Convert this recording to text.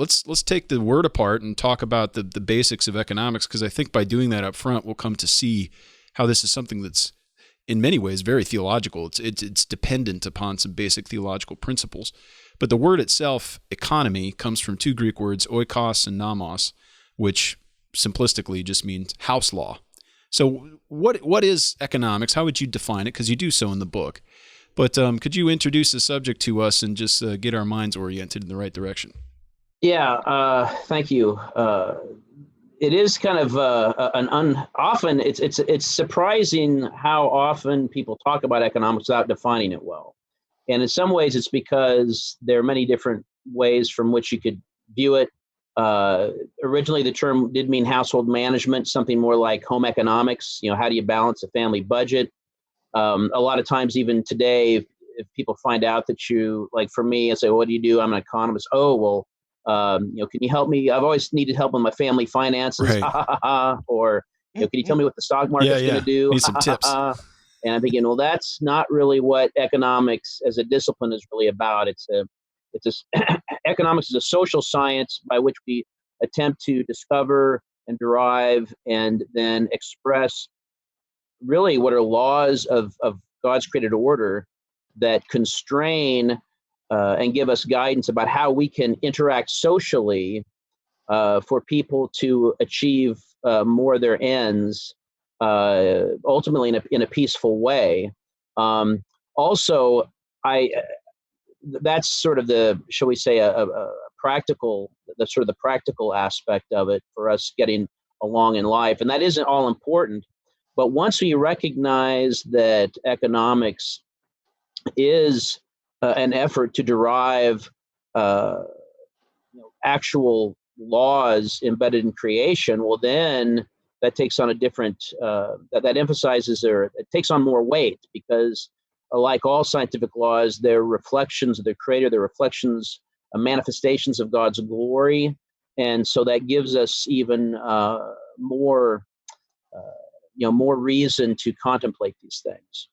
let's take the word apart and talk about the basics of economics, because I think by doing that up front, we'll come to see how this is something that's in many ways very theological. It's dependent upon some basic theological principles. But the word itself, economy, comes from two Greek words, oikos and nomos, which simplistically just means house law. So what is economics? How would you define it? Because you do so in the book. But could you introduce the subject to us and just get our minds oriented in the right direction? Yeah, thank you. It is kind of often it's surprising how often people talk about economics without defining it well. And in some ways, it's because there are many different ways from which you could view it. Originally, the term did mean household management, something more like home economics. How do you balance a family budget? A lot of times, even today, if people find out that like for me, I say, "What do you do?" I'm an economist. Oh, well, can you help me? I've always needed help with my family finances. Right. Or, can you tell me what the stock Yeah, market's going to do? need some tips. And I'm thinking, well, that's not really what economics as a discipline is really about. Economics is a social science by which we attempt to discover and derive and then express really what are laws of God's created order that constrain and give us guidance about how we can interact socially for people to achieve more of their ends, ultimately in a peaceful way. Also, that's sort of shall we say, a practical, that's sort of the practical aspect of it for us getting along in life. And that isn't all important. But once we recognize that economics is an effort to derive actual laws embedded in creation, well, then that takes on a different, that emphasizes, or it takes on more weight, because like all scientific laws, they're reflections of the creator, they're reflections, manifestations of God's glory. And so that gives us even more reason to contemplate these things.